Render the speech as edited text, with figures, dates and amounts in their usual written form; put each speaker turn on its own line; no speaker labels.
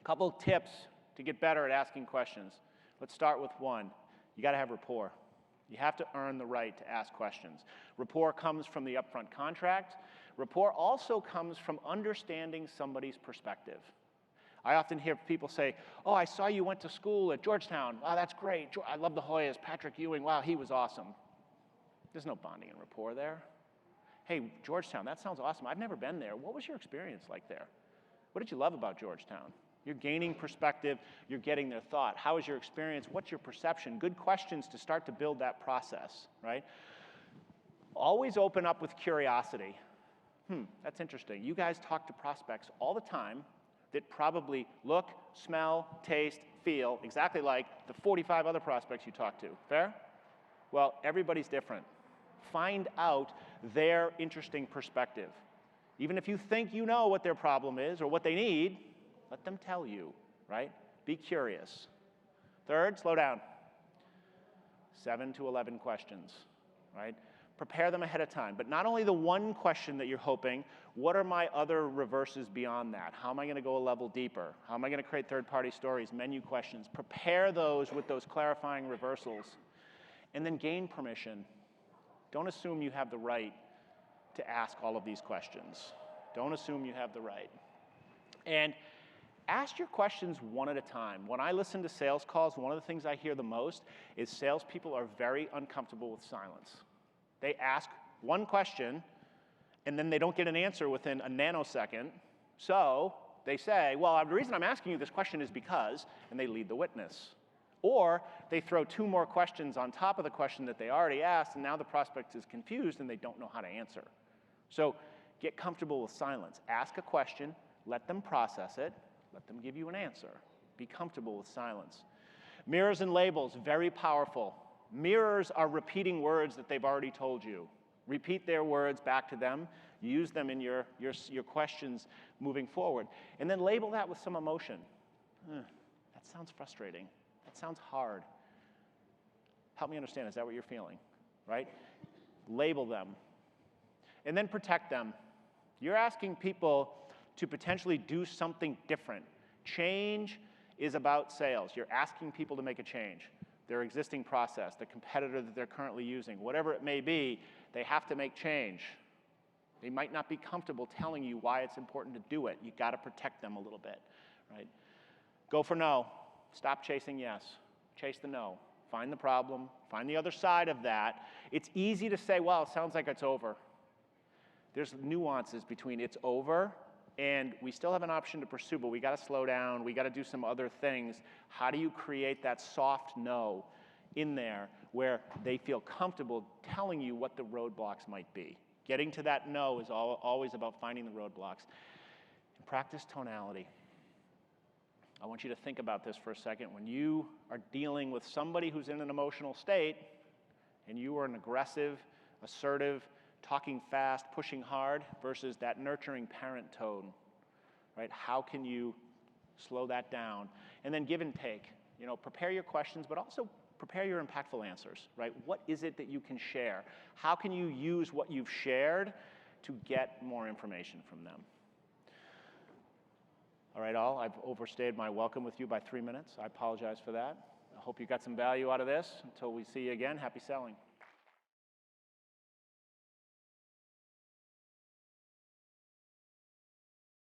A couple of tips to get better at asking questions. Let's start with one. You got to have rapport. You have to earn the right to ask questions. Rapport comes from the upfront contract. Rapport also comes from understanding somebody's perspective. I often hear people say, oh, I saw you went to school at Georgetown. Wow, that's great. I love the Hoyas. Patrick Ewing, wow, he was awesome. There's no bonding and rapport there. Hey, Georgetown, that sounds awesome. I've never been there. What was your experience like there? What did you love about Georgetown? You're gaining perspective. You're getting their thought. How was your experience? What's your perception? Good questions to start to build that process, right? Always open up with curiosity. That's interesting. You guys talk to prospects all the time that probably look, smell, taste, feel exactly like the 45 other prospects you talk to. Fair? Well, everybody's different. Find out their interesting perspective. Even if you think you know what their problem is or what they need, let them tell you, right? Be curious. Third, slow down. 7 to 11 questions, right? Prepare them ahead of time. But not only the one question that you're hoping, what are my other reverses beyond that? How am I going to go a level deeper? How am I going to create third-party stories, menu questions? Prepare those with those clarifying reversals. And then gain permission. Don't assume you have the right to ask all of these questions. Don't assume you have the right. And ask your questions one at a time. When I listen to sales calls, one of the things I hear the most is salespeople are very uncomfortable with silence. They ask one question, and then they don't get an answer within a nanosecond. So they say, well, the reason I'm asking you this question is because, and they lead the witness. Or they throw 2 more questions on top of the question that they already asked, and now the prospect is confused and they don't know how to answer. So get comfortable with silence. Ask a question, let them process it, let them give you an answer. Be comfortable with silence. Mirrors and labels, very powerful. Mirrors are repeating words that they've already told you. Repeat their words back to them. Use them in your questions moving forward. And then label that with some emotion. That sounds frustrating. That sounds hard. Help me understand, is that what you're feeling? Right? Label them. And then protect them. You're asking people to potentially do something different. Change is about sales. You're asking people to make a change. Their existing process, the competitor that they're currently using, whatever it may be, they have to make change. They might not be comfortable telling you why it's important to do it. You've got to protect them a little bit, right? Go for no. Stop chasing yes. Chase the no. Find the problem. Find the other side of that. It's easy to say, well, it sounds like it's over. There's nuances between it's over and we still have an option to pursue, but we got to slow down. We got to do some other things. How do you create that soft no in there where they feel comfortable telling you what the roadblocks might be? Getting to that no is always about finding the roadblocks. And practice tonality. I want you to think about this for a second. When you are dealing with somebody who's in an emotional state and you are an aggressive, assertive, talking fast, pushing hard versus that nurturing parent tone, right? How can you slow that down? And then give and take. You know, prepare your questions, but also prepare your impactful answers, right? What is it that you can share? How can you use what you've shared to get more information from them? All right, all, I've overstayed my welcome with you by 3 minutes. I apologize for that. I hope you got some value out of this. Until we see you again, happy selling.